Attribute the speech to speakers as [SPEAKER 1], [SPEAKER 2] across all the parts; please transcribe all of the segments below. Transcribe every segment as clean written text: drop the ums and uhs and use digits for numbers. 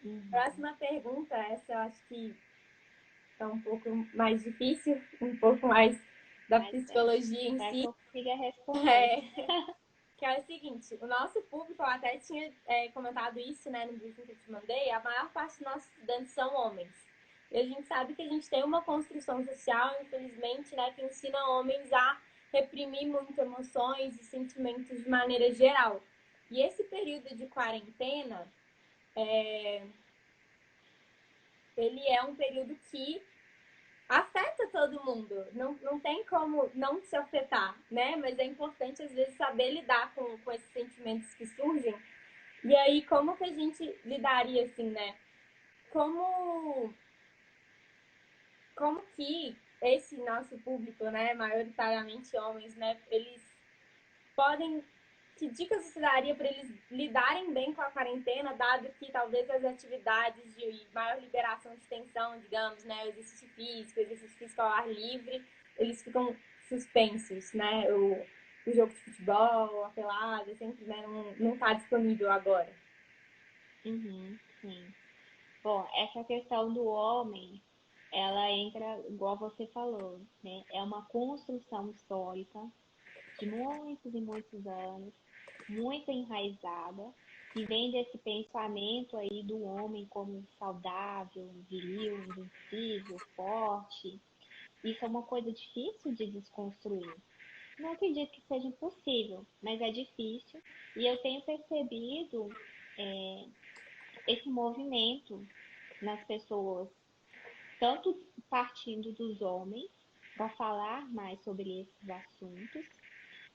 [SPEAKER 1] Uhum.
[SPEAKER 2] Próxima pergunta, essa eu acho que é um pouco mais difícil, um pouco mais da
[SPEAKER 1] Mas
[SPEAKER 2] psicologia em
[SPEAKER 1] espero que
[SPEAKER 2] si.
[SPEAKER 1] eu consiga responder.
[SPEAKER 2] É, que é o seguinte, o nosso público, eu até tinha comentado isso, né, no briefing que eu te mandei, a maior parte dos nossos estudantes são homens. E a gente sabe que a gente tem uma construção social, infelizmente, né, que ensina homens a reprimir muito emoções e sentimentos de maneira geral. E esse período de quarentena, ele é um período que afeta todo mundo. Não tem como não se afetar, né? Mas é importante, às vezes, saber lidar com esses sentimentos que surgem. E aí, como que a gente lidaria, assim, né? Como, como que esse nosso público, né, maioritariamente homens, né, eles podem. Que dicas você daria para eles lidarem bem com a quarentena, dado que talvez as atividades de maior liberação de tensão, digamos, né, o exercício físico ao ar livre, eles ficam suspensos, né? O jogo de futebol, a pelada, sempre, né, não está disponível agora.
[SPEAKER 1] Uhum, sim. Bom, essa questão do homem, ela entra, igual você falou, né? É uma construção histórica de muitos e muitos anos, muito enraizada, que vem desse pensamento aí do homem como saudável, viril, invencível, forte. Isso é uma coisa difícil de desconstruir. Não acredito que seja impossível, mas é difícil. E eu tenho percebido é, esse movimento nas pessoas, tanto partindo dos homens, para falar mais sobre esses assuntos,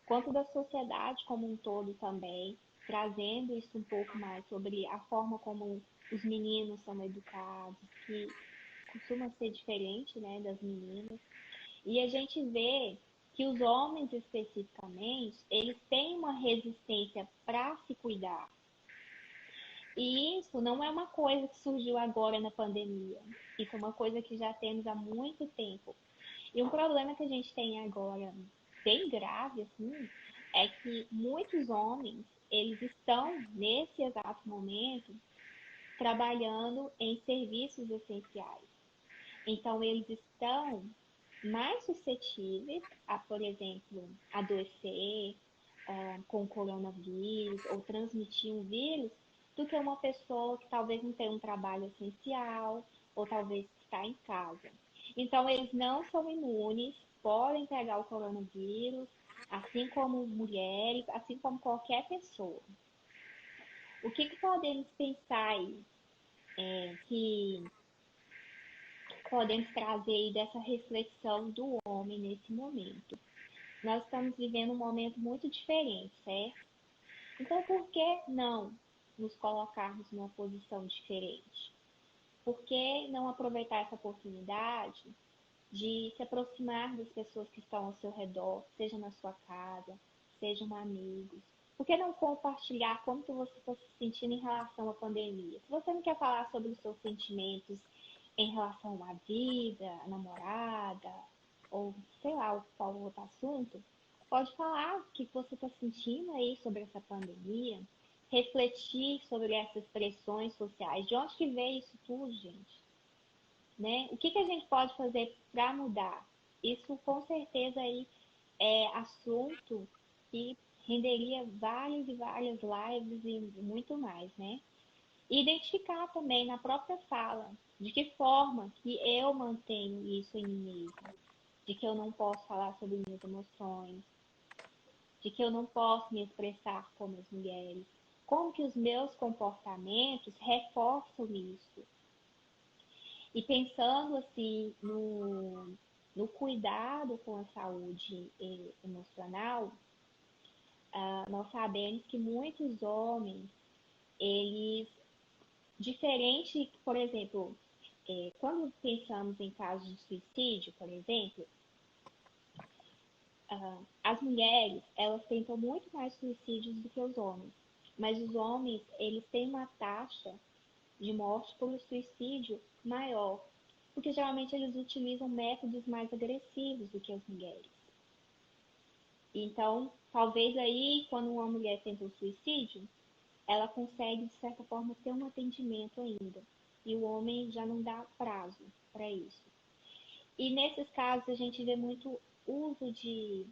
[SPEAKER 1] quanto da sociedade como um todo também, trazendo isso um pouco mais sobre a forma como os meninos são educados, que costuma ser diferente, né, das meninas. E a gente vê que os homens especificamente, eles têm uma resistência para se cuidar. E isso não é uma coisa que surgiu agora na pandemia. Isso é uma coisa que já temos há muito tempo. E um problema que a gente tem agora, bem grave, assim, é que muitos homens, eles estão, nesse exato momento, trabalhando em serviços essenciais. Então, eles estão mais suscetíveis a, por exemplo, adoecer com o coronavírus ou transmitir um vírus do que uma pessoa que talvez não tenha um trabalho essencial ou talvez está em casa. Então, eles não são imunes, podem pegar o coronavírus, assim como mulheres, assim como qualquer pessoa. O que podemos pensar aí que podemos trazer aí dessa reflexão do homem nesse momento? Nós estamos vivendo um momento muito diferente, certo? Então, por que não nos colocarmos numa posição diferente? Por que não aproveitar essa oportunidade de se aproximar das pessoas que estão ao seu redor, seja na sua casa, sejam amigos? Por que não compartilhar como que você está se sentindo em relação à pandemia? Se você não quer falar sobre os seus sentimentos em relação à vida, à namorada, ou sei lá, qual outro assunto, pode falar o que você está sentindo aí sobre essa pandemia, refletir sobre essas pressões sociais, de onde que veio isso tudo, gente, né? O que a gente pode fazer para mudar? Isso com certeza aí é assunto que renderia várias e várias lives e muito mais, né? E identificar também na própria fala de que forma que eu mantenho isso em mim mesma, de que eu não posso falar sobre minhas emoções, de que eu não posso me expressar como as mulheres, como que os meus comportamentos reforçam isso. E pensando assim no cuidado com a saúde emocional, nós sabemos que muitos homens, eles, diferente, por exemplo, quando pensamos em casos de suicídio, por exemplo, as mulheres, elas tentam muito mais suicídios do que os homens. Mas os homens, eles têm uma taxa de morte por suicídio maior, porque geralmente eles utilizam métodos mais agressivos do que as mulheres. Então, talvez aí, quando uma mulher tenta um suicídio, ela consegue, de certa forma, ter um atendimento ainda. E o homem já não dá prazo para isso. E nesses casos a gente vê muito uso de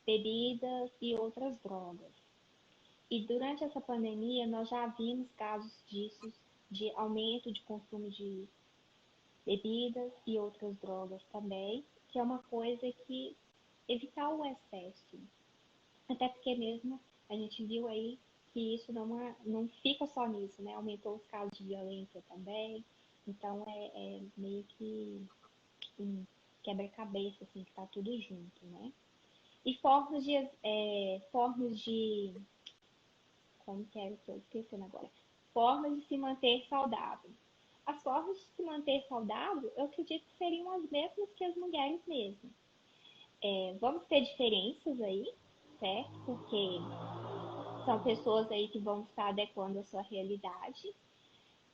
[SPEAKER 1] bebidas e outras drogas. E durante essa pandemia nós já vimos casos disso, de aumento de consumo de bebidas e outras drogas também, que é uma coisa que evitar o excesso. Até porque mesmo a gente viu aí que isso não fica só nisso, né? Aumentou os casos de violência também. Então é meio que um quebra-cabeça, assim, que tá tudo junto, né? E formas de como que é que eu esquecendo agora? Formas de se manter saudável. As formas de se manter saudável, eu acredito que seriam as mesmas que as mulheres mesmo. Vamos ter diferenças aí, certo? Porque são pessoas aí que vão estar adequando a sua realidade.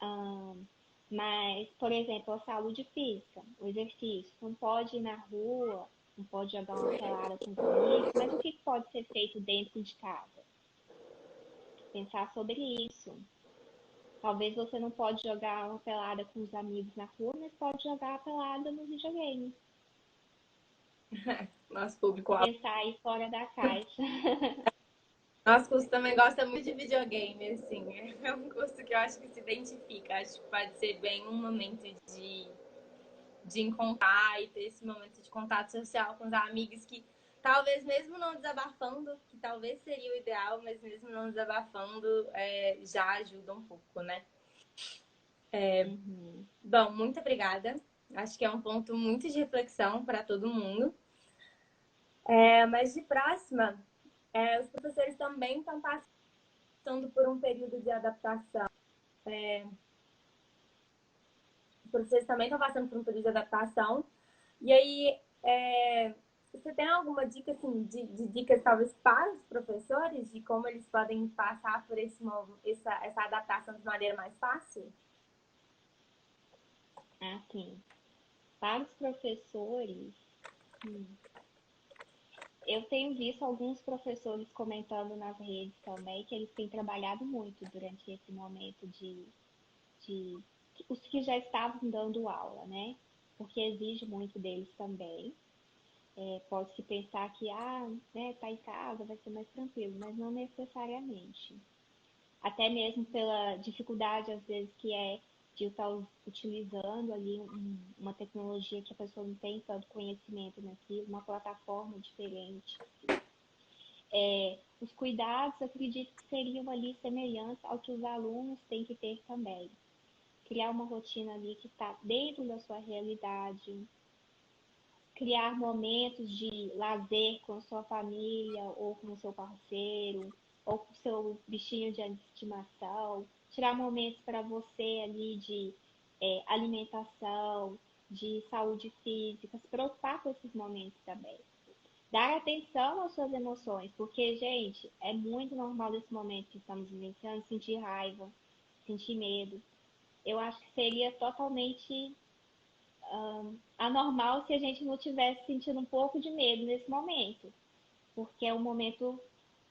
[SPEAKER 1] Ahn, mas, por exemplo, a saúde física, o exercício, não pode ir na rua, não pode jogar uma pelada com os amigos, mas o que pode ser feito dentro de casa? Pensar sobre isso. Talvez você não pode jogar uma pelada com os amigos na rua, mas pode jogar a pelada no videogame.
[SPEAKER 2] Nosso público-alvo.
[SPEAKER 1] Pensar aí fora da caixa.
[SPEAKER 2] Nosso curso também gosta muito de videogame, assim. É um curso que eu acho que se identifica. Acho que pode ser bem um momento de encontrar e ter esse momento de contato social com os amigos que talvez mesmo não desabafando, que talvez seria o ideal, mas mesmo não desabafando, já ajuda um pouco, né?
[SPEAKER 1] Uhum.
[SPEAKER 2] Bom, muito obrigada. Acho que é um ponto muito de reflexão para todo mundo. Mas de próxima, os professores também estão passando por um período de adaptação. Os professores também estão passando por um período de adaptação. E aí, você tem alguma dica, assim, de dicas talvez para os professores, de como eles podem passar por essa adaptação de maneira mais fácil?
[SPEAKER 1] Assim, para os professores, hum, eu tenho visto alguns professores comentando nas redes também que eles têm trabalhado muito durante esse momento de os que já estavam dando aula, né? Porque exige muito deles também. Pode-se pensar que, né, tá em casa, vai ser mais tranquilo, mas não necessariamente. Até mesmo pela dificuldade, às vezes, que é de estar utilizando ali uma tecnologia que a pessoa não tem tanto conhecimento naquilo, uma plataforma diferente. Os cuidados, acredito que seriam ali semelhantes ao que os alunos têm que ter também. Criar uma rotina ali que está dentro da sua realidade, criar momentos de lazer com a sua família ou com o seu parceiro ou com o seu bichinho de estimação, tirar momentos para você ali de alimentação, de saúde física, se preocupar com esses momentos também. Dar atenção às suas emoções, porque, gente, é muito normal nesse momento que estamos vivenciando sentir raiva, sentir medo. Eu acho que seria totalmente anormal se a gente não tivesse sentindo um pouco de medo nesse momento, porque é um momento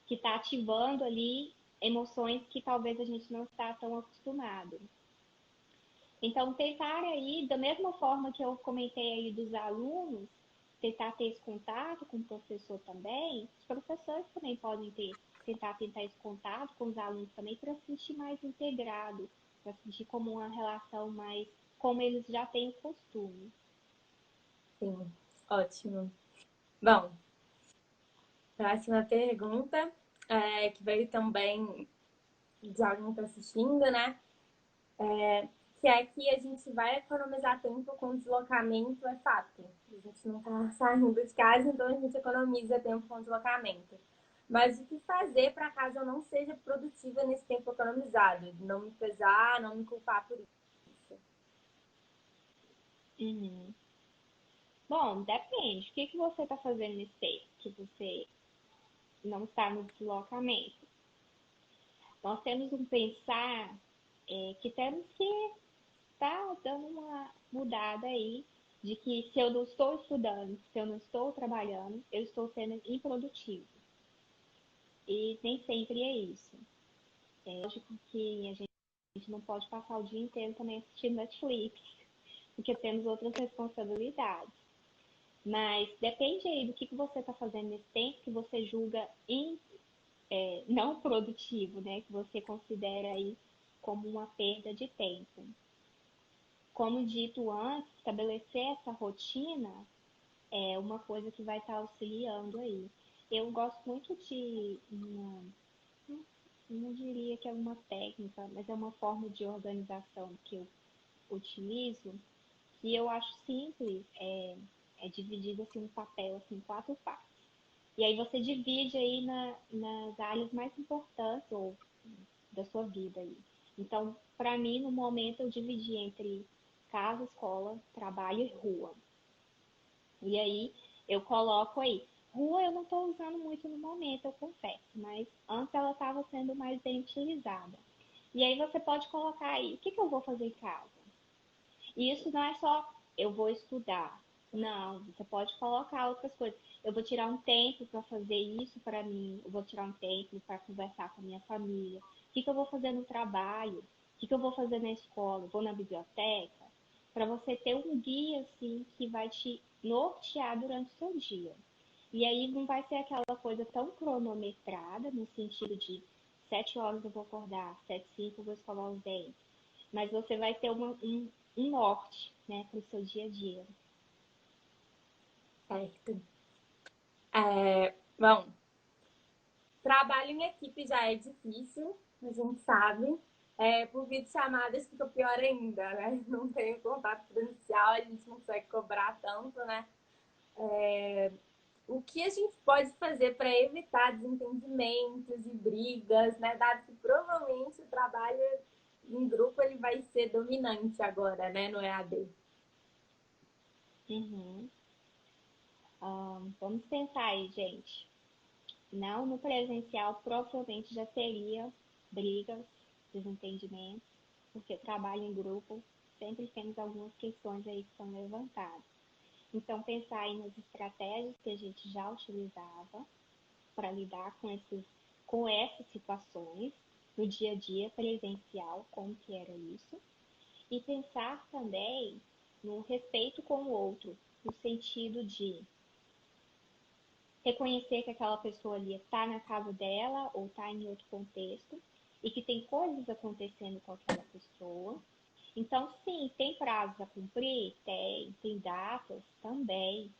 [SPEAKER 1] que está ativando ali emoções que talvez a gente não está tão acostumado. Então, tentar aí, da mesma forma que eu comentei aí dos alunos, tentar ter esse contato com o professor também, os professores também podem tentar esse contato com os alunos também para se sentir mais integrado, para se sentir como uma relação mais como eles já têm o costume.
[SPEAKER 2] Sim, ótimo. Bom, próxima pergunta, que veio também de alguém que está assistindo, né? Que é que a gente vai economizar tempo com deslocamento, é fato. A gente não está saindo de casa, então a gente economiza tempo com deslocamento. Mas o que fazer para caso eu não seja produtiva nesse tempo economizado? Não me pesar, não me culpar por isso.
[SPEAKER 1] Uhum. Bom, depende. O que você está fazendo nesse tempo que você não está no deslocamento? Nós temos um pensar que temos que estar dando uma mudada aí de que se eu não estou estudando, se eu não estou trabalhando, eu estou sendo improdutivo. E nem sempre é isso. lógico que a gente não pode passar o dia inteiro também assistindo Netflix, porque temos outras responsabilidades. Mas depende aí do que você está fazendo nesse tempo que você julga não produtivo, né? Que você considera aí como uma perda de tempo. Como dito antes, estabelecer essa rotina é uma coisa que vai estar auxiliando aí. Eu gosto muito de não diria que é uma técnica, mas é uma forma de organização que eu utilizo, que eu acho simples, é dividido assim no papel, assim, em 4 partes. E aí você divide aí nas áreas mais importantes ou da sua vida aí. Então, para mim, no momento, eu dividi entre casa, escola, trabalho e rua. E aí eu coloco aí. Rua eu não estou usando muito no momento, eu confesso, mas antes ela estava sendo mais bem utilizada. E aí você pode colocar aí, o que, que eu vou fazer em casa? E isso não é só eu vou estudar. Não, você pode colocar outras coisas. Eu vou tirar um tempo para fazer isso para mim, eu vou tirar um tempo para conversar com a minha família. O que, que eu vou fazer no trabalho? O que, que eu vou fazer na escola? Eu vou na biblioteca? Para você ter um guia assim que vai te nortear durante o seu dia. E aí não vai ser aquela coisa tão cronometrada, no sentido de 7 horas eu vou acordar, 7h05 eu vou escovar os dentes. Mas você vai ter um norte, né, para o seu dia a dia.
[SPEAKER 2] Certo. Bom, trabalho em equipe já é difícil, a gente sabe. Por videochamadas fica pior ainda, né? Não tem contato presencial, a gente não consegue cobrar tanto, né? O que a gente pode fazer para evitar desentendimentos e brigas, né? Dado que provavelmente o trabalho em grupo ele vai ser dominante agora, né? No EAD.
[SPEAKER 1] Uhum. Vamos pensar aí, gente. Não, no presencial provavelmente já teria brigas, desentendimentos, porque trabalho em grupo sempre temos algumas questões aí que são levantadas. Então, pensar aí nas estratégias que a gente já utilizava para lidar com essas situações no dia a dia presencial, como que era isso, e pensar também no respeito com o outro, no sentido de reconhecer que aquela pessoa ali está na casa dela ou está em outro contexto e que tem coisas acontecendo com aquela pessoa. Então, sim, tem prazos a cumprir? Tem datas também,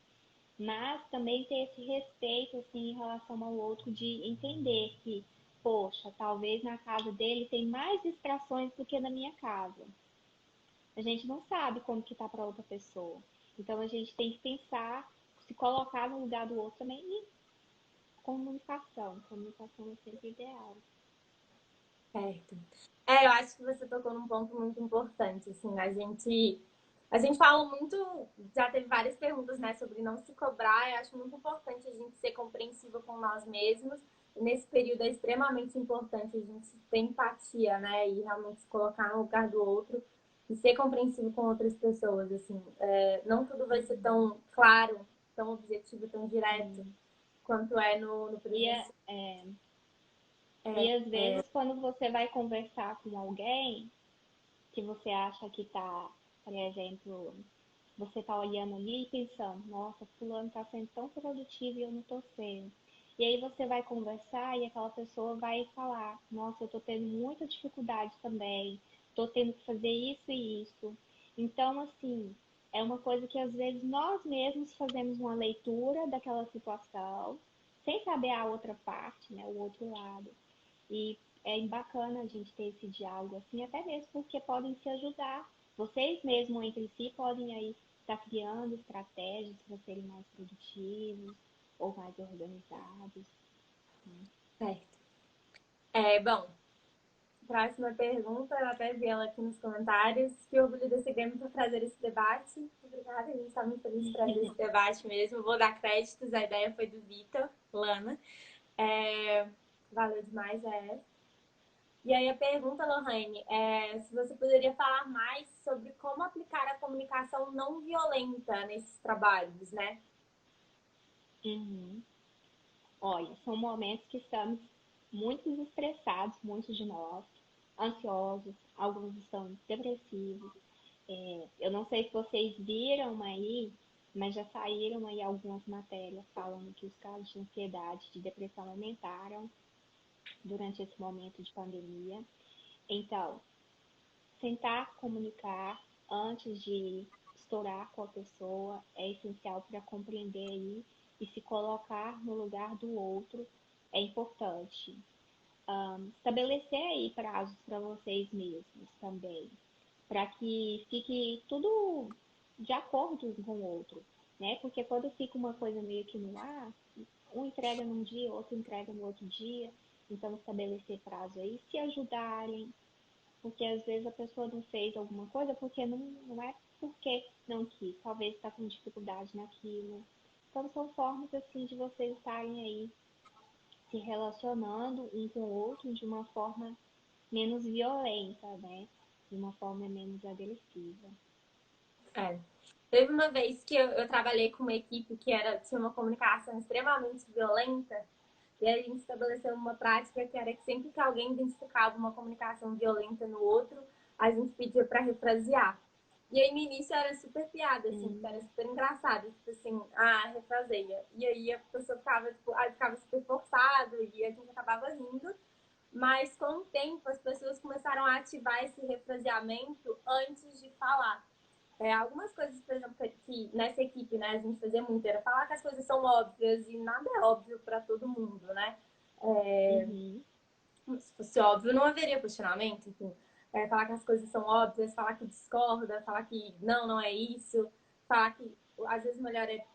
[SPEAKER 1] mas também ter esse respeito assim, em relação ao outro, de entender que, poxa, talvez na casa dele tem mais distrações do que na minha casa. A gente não sabe como que tá para outra pessoa. Então a gente tem que pensar, se colocar no lugar do outro também e comunicação. Comunicação é sempre ideal.
[SPEAKER 2] Certo. Eu acho que você tocou num ponto muito importante, assim, a gente fala muito, já teve várias perguntas, né, sobre não se cobrar, eu acho muito importante a gente ser compreensivo com nós mesmos, e nesse período é extremamente importante a gente ter empatia, né, e realmente se colocar no lugar do outro e ser compreensivo com outras pessoas, assim, não tudo vai ser tão claro, tão objetivo, tão direto, quanto é no
[SPEAKER 1] E,
[SPEAKER 2] presencial.
[SPEAKER 1] e às vezes quando você vai conversar com alguém que você acha que tá, por exemplo, você tá olhando ali e pensando, nossa, fulano tá sendo tão produtivo e eu não tô sendo. E aí você vai conversar e aquela pessoa vai falar, nossa, eu tô tendo muita dificuldade também, tô tendo que fazer isso e isso. Então, assim, é uma coisa que às vezes nós mesmos fazemos uma leitura daquela situação, sem saber a outra parte, né, o outro lado. E é bacana a gente ter esse diálogo assim, até mesmo porque podem se ajudar. Vocês mesmos entre si podem aí estar criando estratégias para serem mais produtivos ou mais organizados.
[SPEAKER 2] Certo. Bom, próxima pergunta, eu até vi ela aqui nos comentários. Que orgulho desse game por trazer esse debate. Obrigada, a gente está muito feliz de trazer esse debate mesmo. Vou dar créditos, a ideia foi do Vitor, Lana. Valeu demais, E aí a pergunta, Lohane, é se você poderia falar mais sobre como aplicar a comunicação não violenta nesses trabalhos, né?
[SPEAKER 1] Uhum. Olha, são momentos que estamos muito estressados, muitos de nós, ansiosos, alguns estão depressivos. Eu não sei se vocês viram aí, mas já saíram aí algumas matérias falando que os casos de ansiedade, de depressão aumentaram durante esse momento de pandemia. Então, tentar comunicar antes de estourar com a pessoa é essencial para compreender aí e se colocar no lugar do outro é importante. Estabelecer aí prazos para vocês mesmos também, para que fique tudo de acordo um com o outro, né? Porque quando fica uma coisa meio que no ar, um entrega num dia, outro entrega no outro dia, então estabelecer prazo aí, se ajudarem, porque às vezes a pessoa não fez alguma coisa porque não é porque não quis, talvez está com dificuldade naquilo. Então são formas assim de vocês estarem aí se relacionando um com o outro de uma forma menos violenta, né? De uma forma menos agressiva.
[SPEAKER 2] É. Teve uma vez que eu trabalhei com uma equipe que tinha uma comunicação extremamente violenta, e aí a gente estabeleceu uma prática que era que sempre que alguém identificava uma comunicação violenta no outro, a gente pedia para refrasear. E aí no início era super piada, assim, porque era super engraçado, tipo assim, refraseia. E aí a pessoa ficava super forçado e a gente acabava rindo. Mas com o tempo as pessoas começaram a ativar esse refraseamento antes de falar. Algumas coisas, por exemplo, que nessa equipe, né, a gente fazia muito, era falar que as coisas são óbvias e nada é óbvio para todo mundo, né?
[SPEAKER 1] Uhum.
[SPEAKER 2] Se fosse óbvio, não haveria questionamento, enfim. Falar que as coisas são óbvias, falar que discorda, falar que não é isso, falar que às vezes melhor é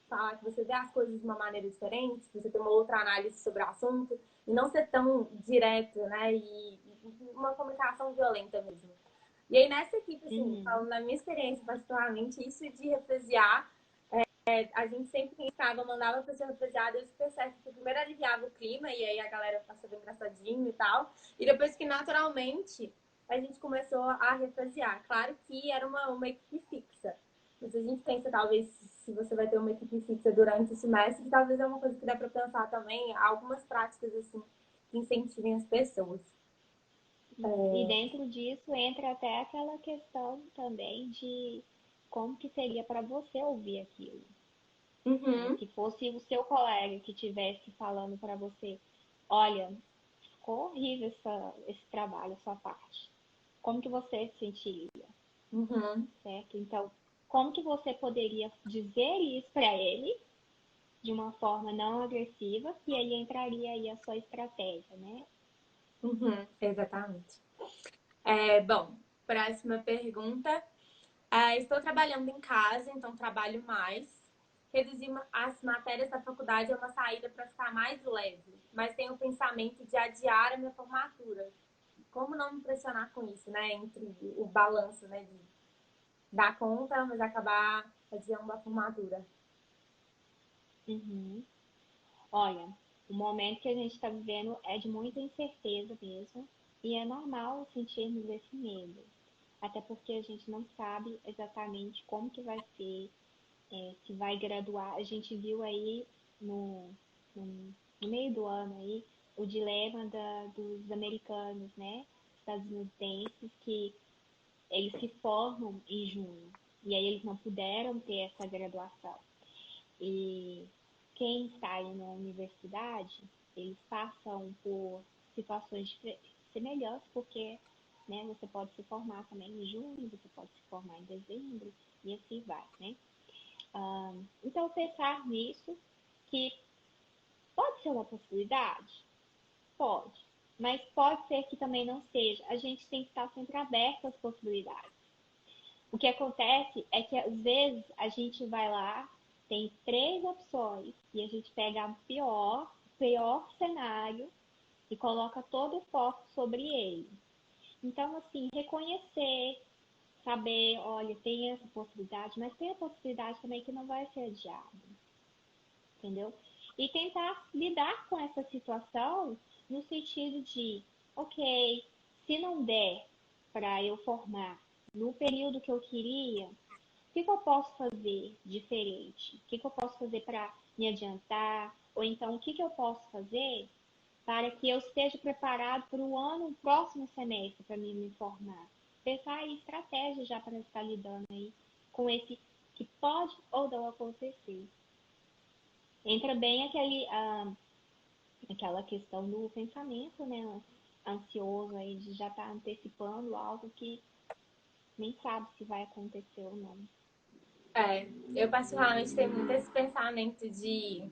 [SPEAKER 2] falar que você vê as coisas de uma maneira diferente, que você tem uma outra análise sobre o assunto, e não ser tão direto, né? E uma comunicação violenta mesmo. E aí, nessa equipe, assim,
[SPEAKER 1] Uhum.
[SPEAKER 2] falando da minha experiência, particularmente, isso de refrasear, a gente sempre que ficava, mandava a pessoa refrasear, deu super certo, porque primeiro aliviava o clima, e aí a galera passava engraçadinho e tal, e depois que, naturalmente, a gente começou a refrasear. Claro que era uma equipe fixa, mas a gente pensa, talvez, se você vai ter uma equipe fixa durante o semestre, talvez é uma coisa que dá para pensar também, algumas práticas, assim, que incentivem as pessoas.
[SPEAKER 1] E dentro disso entra até aquela questão também de como que seria para você ouvir aquilo, né?
[SPEAKER 2] Uhum.
[SPEAKER 1] Se fosse o seu colega que estivesse falando para você, olha, ficou horrível esse trabalho, a sua parte. Como que você se sentiria,
[SPEAKER 2] Uhum.
[SPEAKER 1] certo? Então, como que você poderia dizer isso para ele de uma forma não agressiva, e aí entraria aí a sua estratégia, né?
[SPEAKER 2] Uhum. Exatamente. Bom, próxima pergunta. Estou trabalhando em casa, então trabalho mais. Reduzir as matérias da faculdade é uma saída para ficar mais leve, mas tenho o pensamento de adiar a minha formatura. Como não me impressionar com isso, né? Entre o balanço, né? De dar conta, mas acabar adiando a formatura.
[SPEAKER 1] Uhum. Olha, o momento que a gente está vivendo é de muita incerteza mesmo, e é normal sentirmos esse medo, até porque a gente não sabe exatamente como que vai ser, se vai graduar. A gente viu aí no, no, no meio do ano aí o dilema dos americanos, né? Estadunidenses, que eles se formam em junho, e aí eles não puderam ter essa graduação. E quem está aí na universidade, eles passam por situações semelhantes, porque né, você pode se formar também em junho, você pode se formar em dezembro, e assim vai, né? Então, pensar nisso, que pode ser uma possibilidade? Pode. Mas pode ser que também não seja. A gente tem que estar sempre aberto às possibilidades. O que acontece é que às vezes a gente vai lá, tem três opções e a gente pega o pior cenário e coloca todo o foco sobre ele. Então, assim, reconhecer, saber, olha, tem essa possibilidade, mas tem a possibilidade também que não vai ser adiado, entendeu? E tentar lidar com essa situação no sentido de, ok, se não der para eu formar no período que eu queria, o que eu posso fazer diferente? O que eu posso fazer para me adiantar? Ou então, o que eu posso fazer para que eu esteja preparado para o ano, próximo semestre, para me formar. Pensar em estratégia já para estar lidando aí com esse que pode ou não acontecer. Entra bem aquela questão do pensamento, né? Ansioso aí de já estar antecipando algo que nem sabe se vai acontecer ou não.
[SPEAKER 2] Eu particularmente tenho muito esse pensamento de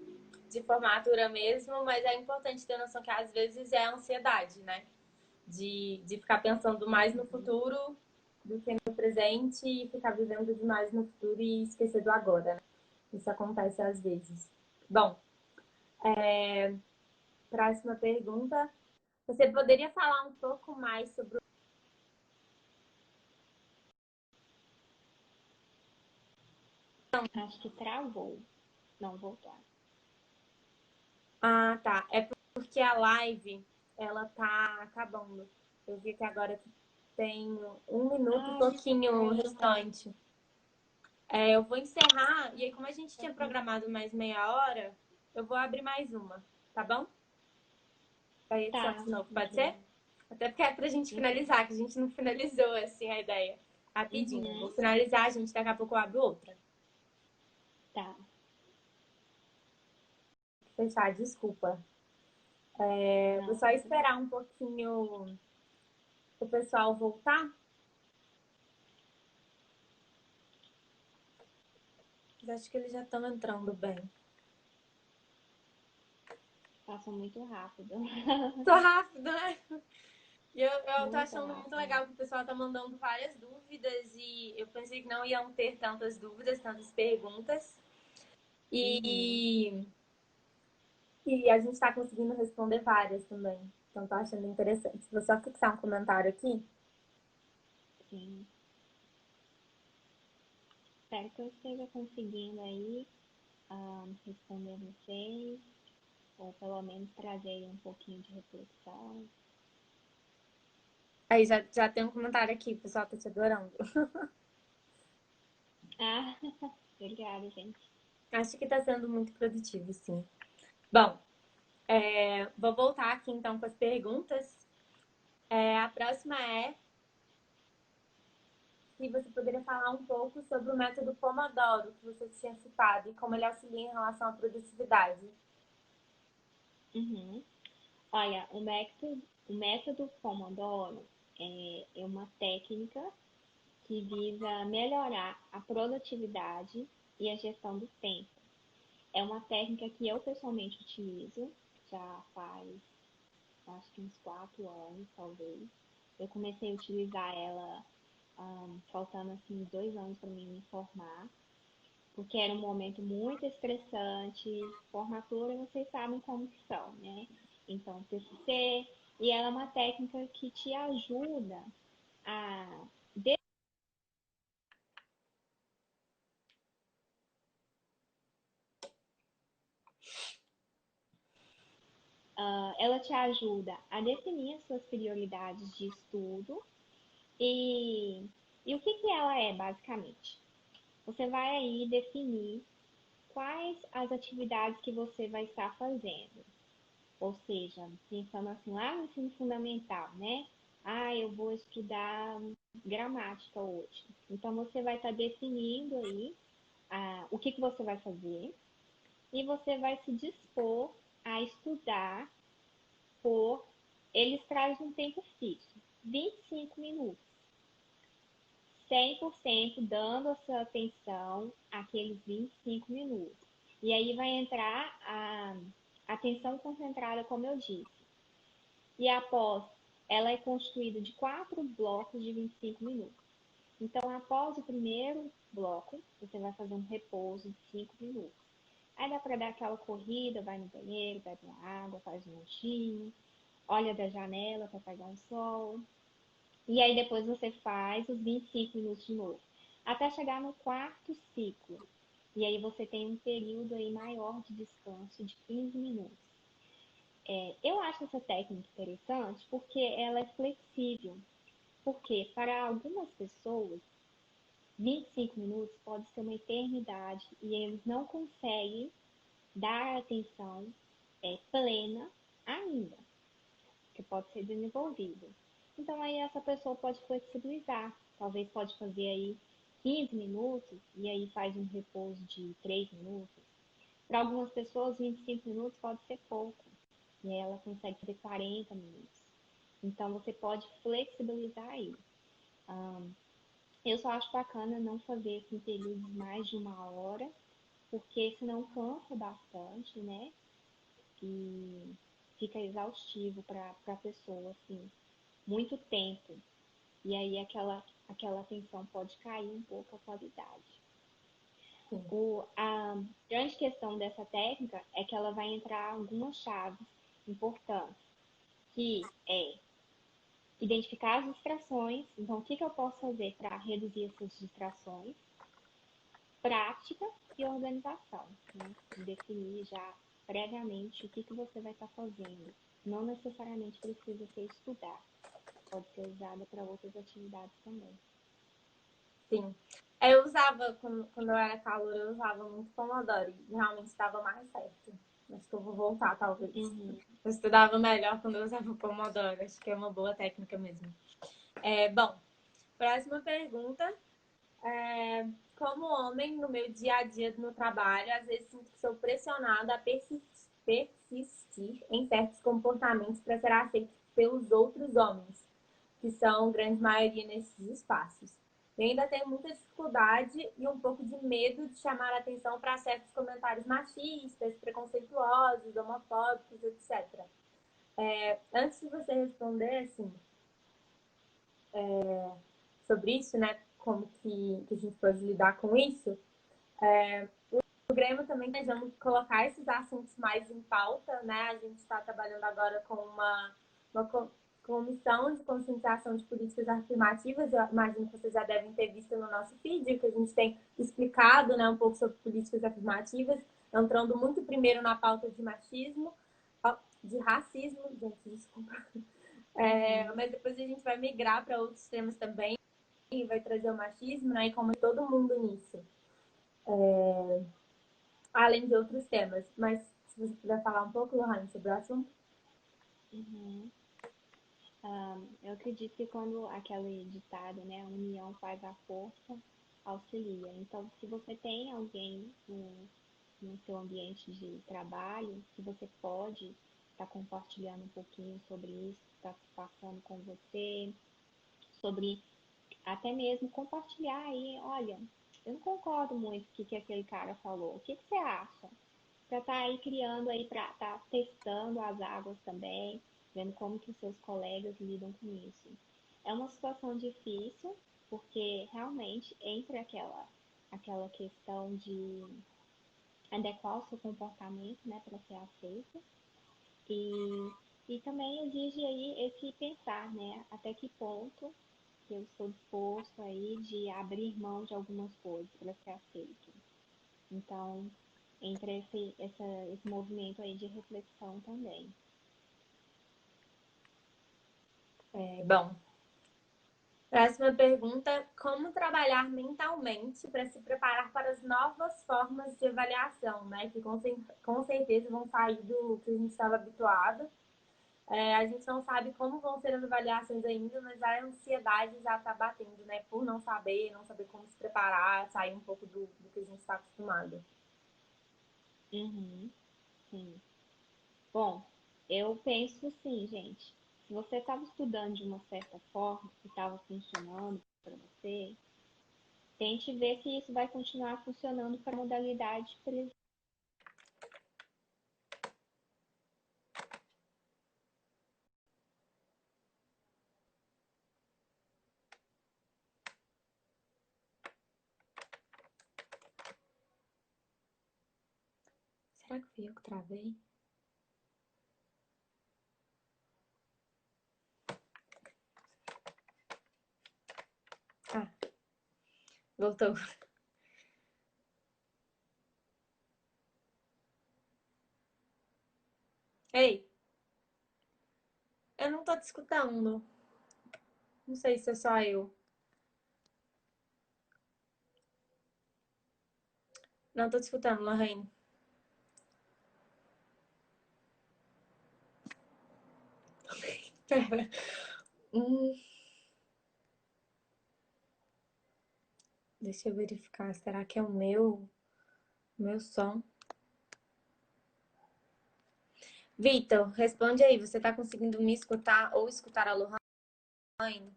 [SPEAKER 2] formatura mesmo, mas é importante ter noção que às vezes é ansiedade, né? De ficar pensando mais no futuro do que no presente e ficar vivendo demais no futuro e esquecer do agora, né? Isso acontece às vezes. Bom, próxima pergunta. Você poderia falar um pouco mais sobre
[SPEAKER 1] Acho que travou. Não voltar.
[SPEAKER 2] Ah, tá. É porque a live, ela tá acabando. Eu vi que agora tem 1 minuto e pouquinho restante. Eu vou encerrar, e aí como a gente tinha programado mais meia hora, eu vou abrir mais uma, tá bom? Pra edição
[SPEAKER 1] Tá.
[SPEAKER 2] de novo, pode ser? Até porque é pra gente finalizar, que a gente não finalizou, assim, a ideia. Rapidinho. Vou finalizar, a gente daqui a pouco eu abro outra.
[SPEAKER 1] Tá.
[SPEAKER 2] Fechar, desculpa. Vou só esperar um pouquinho o pessoal voltar. Mas acho que eles já estão entrando bem.
[SPEAKER 1] Passa muito rápido.
[SPEAKER 2] Tô rápido, né? E eu tô
[SPEAKER 1] Muito
[SPEAKER 2] achando muito
[SPEAKER 1] rápido.
[SPEAKER 2] legal que o pessoal tá mandando várias dúvidas e eu pensei que não iam ter tantas dúvidas, tantas perguntas. E a gente tá conseguindo responder várias também. Então tô achando interessante. Vou só fixar um comentário aqui.
[SPEAKER 1] Sim. Espero que eu esteja conseguindo aí responder vocês, ou pelo menos trazer um pouquinho de reflexão.
[SPEAKER 2] Aí já tem um comentário aqui, o pessoal tá te adorando.
[SPEAKER 1] Ah, obrigada, gente.
[SPEAKER 2] Acho que tá sendo muito produtivo, sim. Bom, vou voltar aqui então com as perguntas. A próxima é se você poderia falar um pouco sobre o método Pomodoro que você tinha citado e como ele auxilia em relação à produtividade.
[SPEAKER 1] Uhum. Olha, o método Pomodoro é uma técnica que visa melhorar a produtividade e a gestão do tempo. É uma técnica que eu pessoalmente utilizo já faz, acho que uns 4 anos, talvez. Eu comecei a utilizar ela faltando assim 2 anos para mim me formar, porque era um momento muito estressante. Formatura, vocês sabem como que são, né? Então, TCC, e ela é uma técnica que te ajuda a ela te ajuda a definir as suas prioridades de estudo e o que que ela é basicamente? Você vai aí definir quais as atividades que você vai estar fazendo. Ou seja, pensando assim lá no ensino fundamental, né? Ah, eu vou estudar gramática hoje. Então você vai estar definindo aí o que que você vai fazer e você vai se dispor a estudar por. Eles trazem um tempo fixo, 25 minutos. 100% dando a sua atenção àqueles 25 minutos. E aí vai entrar a atenção concentrada, como eu disse. E após, ela é constituída de 4 blocos de 25 minutos. Então, após o primeiro bloco, você vai fazer um repouso de 5 minutos. Aí dá para dar aquela corrida, vai no banheiro, bebe uma água, faz um lanchinho, olha da janela para pegar um sol. E aí depois você faz os 25 minutos de novo, até chegar no quarto ciclo. E aí você tem um período aí maior de descanso de 15 minutos. Eu acho essa técnica interessante porque ela é flexível. Porque para algumas pessoas, 25 minutos pode ser uma eternidade e eles não conseguem dar atenção plena ainda. que pode ser desenvolvido. Então aí essa pessoa pode flexibilizar, talvez pode fazer aí 15 minutos e aí faz um repouso de 3 minutos. Para algumas pessoas, 25 minutos pode ser pouco, e aí ela consegue fazer 40 minutos. Então você pode flexibilizar aí. Eu só acho bacana não fazer assim, períodos mais de 1 hora, porque senão cansa bastante, né? E fica exaustivo para a pessoa, assim, muito tempo. E aí aquela atenção pode cair um pouco a qualidade. A grande questão dessa técnica é que ela vai entrar algumas chaves importantes, que é identificar as distrações. Então, o que eu posso fazer para reduzir essas distrações? Prática e organização, né? Definir já previamente o que você vai estar fazendo. Não necessariamente precisa ser estudar, pode ser usada para outras atividades também.
[SPEAKER 2] Sim. Eu usava, quando eu era calor, eu usava muito Pomodoro e realmente estava mais certo. Acho que eu vou voltar, talvez.
[SPEAKER 1] Uhum.
[SPEAKER 2] Eu estudava melhor quando eu usava o Pomodoro. Acho que é uma boa técnica mesmo. Bom, próxima pergunta. Como homem, no meu dia a dia no trabalho, às vezes sinto que sou pressionada a persistir em certos comportamentos para ser aceito pelos outros homens, que são grande maioria nesses espaços. Eu ainda tenho muita dificuldade e um pouco de medo de chamar a atenção para certos comentários machistas, preconceituosos, homofóbicos, etc. Antes de você responder, assim, sobre isso, né, como que a gente pode lidar com isso, o Grêmio também está tentando colocar esses assuntos mais em pauta, né? A gente está trabalhando agora com uma comissão de conscientização de políticas afirmativas. Eu imagino que vocês já devem ter visto no nosso feed, que a gente tem explicado, né, um pouco sobre políticas afirmativas, entrando muito primeiro na pauta de machismo, de racismo, gente, desculpa. Mas depois a gente vai migrar para outros temas também e vai trazer o machismo, né? E como todo mundo nisso. Além de outros temas. Mas se você puder falar um pouco, Lohane, sobre o assunto.
[SPEAKER 1] Uhum. Eu acredito que quando aquele ditado, né, a união faz a força, auxilia. Então, se você tem alguém no seu ambiente de trabalho, que você pode estar compartilhando um pouquinho sobre isso que está se passando com você, sobre até mesmo compartilhar aí, olha, eu não concordo muito com o que aquele cara falou. O que você acha? Para estar aí criando aí, para estar testando as águas também, vendo como que os seus colegas lidam com isso. É uma situação difícil, porque realmente entra aquela questão de adequar o seu comportamento, né, para ser aceito. E, e também exige aí esse pensar, né, até que ponto que eu estou disposto aí de abrir mão de algumas coisas para ser aceito. Então, entra esse movimento aí de reflexão também.
[SPEAKER 2] Bom, próxima pergunta: como trabalhar mentalmente para se preparar para as novas formas de avaliação, né? Que com certeza vão sair do que a gente estava habituado. A gente não sabe como vão ser as avaliações ainda, mas a ansiedade já está batendo, né? Por não saber como se preparar, sair um pouco do que a gente está acostumado.
[SPEAKER 1] Uhum, sim. Bom, eu penso sim, gente. Se você estava estudando de uma certa forma, que estava funcionando para você, tente ver se isso vai continuar funcionando para a modalidade presencial.
[SPEAKER 2] Será que fui eu que travei? Ah, voltou. Ei, eu não tô te escutando. Não sei se é só eu. Não tô te escutando, Lorraine. Hum, deixa eu verificar. Será que é o meu som? Vitor, responde aí. Você tá conseguindo me escutar ou escutar a Lohane?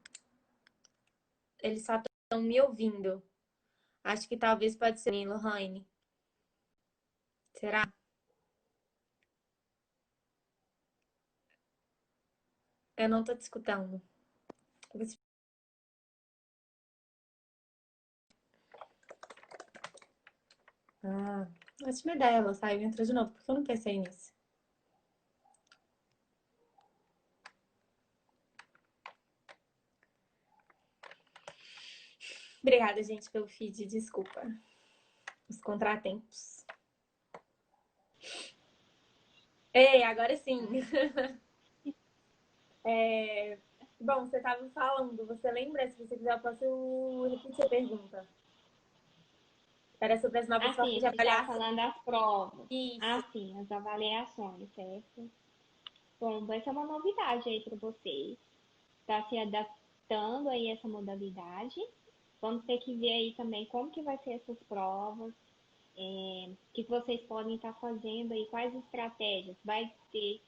[SPEAKER 2] Eles só estão me ouvindo. Acho que talvez pode ser Lohane. Será? Eu não tô te escutando. Ah, ótima ideia. Ela saiu e entrou de novo. Porque eu não pensei nisso. Obrigada, gente, pelo feed. Desculpa os contratempos. Ei, agora sim. Bom, você estava falando, você lembra? Se você quiser, eu posso repetir a pergunta. Era sobre as novas formas
[SPEAKER 1] Assim,
[SPEAKER 2] de
[SPEAKER 1] você estava
[SPEAKER 2] avaliação.
[SPEAKER 1] falando das provas.
[SPEAKER 2] Isso.
[SPEAKER 1] Sim, as avaliações, certo? Bom, vai ser uma novidade aí para vocês. Está se adaptando aí a essa modalidade. Vamos ter que ver aí também como que vai ser essas provas, o que vocês podem estar fazendo aí, quais estratégias. Vai ter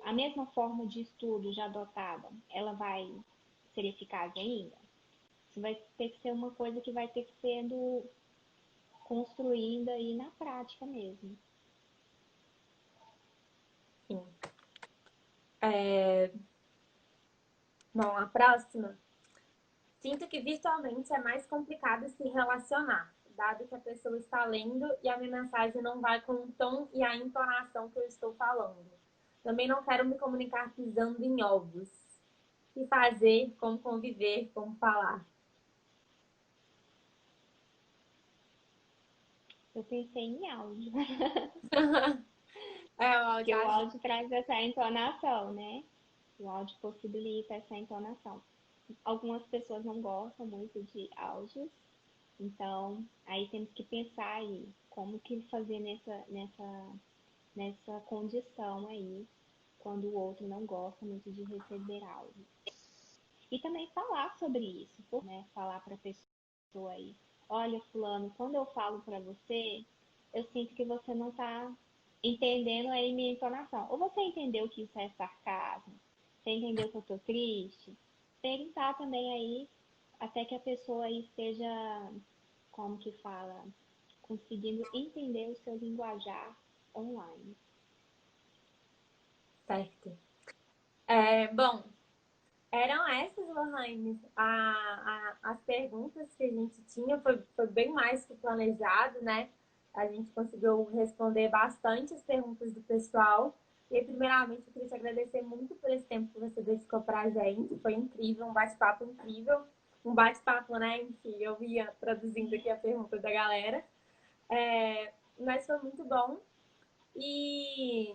[SPEAKER 1] a mesma forma de estudo já adotada, ela vai ser eficaz ainda? Isso vai ter que ser uma coisa que vai ter que sendo construída aí na prática mesmo.
[SPEAKER 2] Sim. Bom, a próxima. Sinto que virtualmente é mais complicado se relacionar, dado que a pessoa está lendo e a minha mensagem não vai com o tom e a entonação que eu estou falando. Também não quero me comunicar pisando em ovos. O que fazer, como conviver, como falar.
[SPEAKER 1] Eu pensei em áudio,
[SPEAKER 2] É, o
[SPEAKER 1] porque
[SPEAKER 2] áudio
[SPEAKER 1] o
[SPEAKER 2] ajuda.
[SPEAKER 1] áudio traz essa entonação, né? O áudio possibilita essa entonação. Algumas pessoas não gostam muito de áudios, então aí temos que pensar aí como que fazer nessa condição aí, quando o outro não gosta muito de receber áudio. E também falar sobre isso, né? Falar para a pessoa aí, olha, fulano, quando eu falo para você, eu sinto que você não está entendendo aí minha entonação. Ou você entendeu que isso é sarcasmo? Você entendeu que eu tô triste? Perguntar também aí, até que a pessoa aí esteja, como que fala, conseguindo entender o seu linguajar online.
[SPEAKER 2] Certo. Bom, eram essas, Lohane, as perguntas que a gente tinha. Foi bem mais que planejado, né? A gente conseguiu responder bastante as perguntas do pessoal. E, primeiramente, eu queria te agradecer muito por esse tempo que você dedicou para a gente. Foi incrível, um bate-papo incrível. Um bate-papo, né? Enfim, eu ia traduzindo aqui a pergunta da galera. Mas foi muito bom. E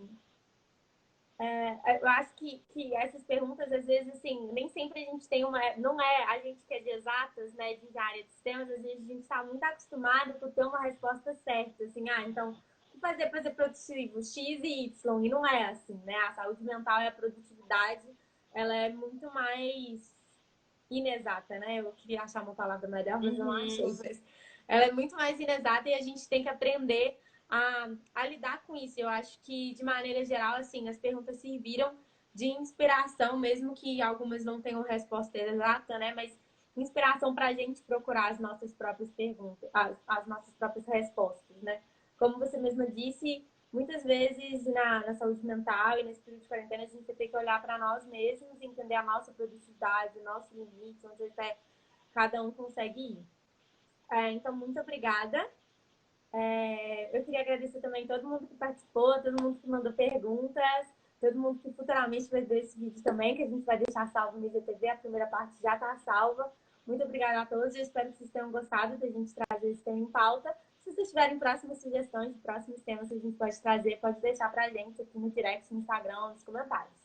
[SPEAKER 2] eu acho que essas perguntas, às vezes, assim, nem sempre a gente tem uma. Não é a gente que é de exatas, né, de área de sistemas, às vezes a gente está muito acostumado por ter uma resposta certa, assim, então, o que fazer para ser produtivo? X e Y, e não é assim, né? A saúde mental e a produtividade, ela é muito mais inexata, né? Eu queria achar uma palavra melhor, mas eu não achei. Mas ela é muito mais inexata e a gente tem que aprender a lidar com isso. Eu acho que, de maneira geral, assim, as perguntas serviram de inspiração, mesmo que algumas não tenham resposta exata, né? Mas inspiração para a gente procurar as nossas próprias perguntas, as nossas próprias respostas, né? Como você mesma disse, muitas vezes na saúde mental e nesse período de quarentena a gente tem que olhar para nós mesmos, entender a nossa produtividade, o nosso limite, onde até cada um consegue ir. Então, muito obrigada. Eu queria agradecer também todo mundo que participou, todo mundo que mandou perguntas, todo mundo que futuramente vai ver esse vídeo também, que a gente vai deixar salvo no IGTV. A primeira parte já está salva. Muito obrigada a todos. Eu espero que vocês tenham gostado da gente trazer esse tema em pauta. Se vocês tiverem próximas sugestões de próximos temas que a gente pode trazer, pode deixar pra gente aqui no direct, no Instagram, nos comentários.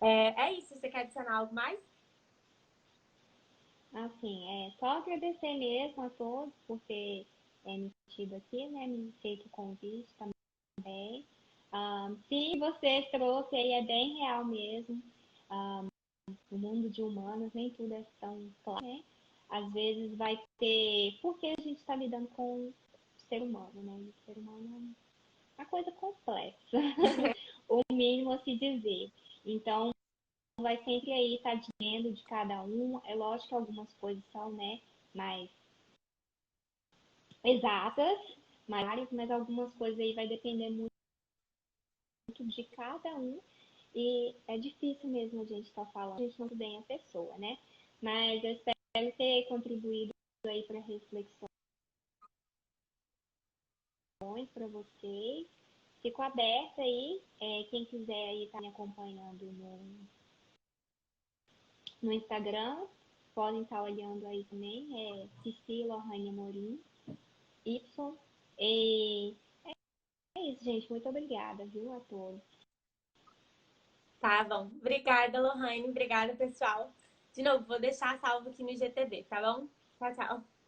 [SPEAKER 2] É isso. Você quer adicionar algo mais?
[SPEAKER 1] Assim, só agradecer mesmo a todos por ter me tido aqui, né? Me feito o convite também. Se você trouxe aí, é bem real mesmo. No mundo de humanos, nem tudo é tão claro, né? Às vezes vai ter. Porque a gente está lidando com o ser humano, né? O ser humano é uma coisa complexa, o mínimo a se dizer. Então, vai sempre aí estar dizendo de cada um. É lógico que algumas coisas são, né, mais exatas, mas algumas coisas aí vai depender muito de cada um. E é difícil mesmo a gente estar falando, a gente não bem a pessoa, né? Mas eu espero ter contribuído aí para reflexões para vocês. Fico aberta aí, quem quiser aí estar me acompanhando no Instagram, podem estar olhando aí também, Cecília Ohane Amorim, Y. E é isso, gente. Muito obrigada, viu, a todos.
[SPEAKER 2] Tá bom. Obrigada, Lohane. Obrigada, pessoal. De novo, vou deixar salvo aqui no GTD, tá bom? Tchau, tchau.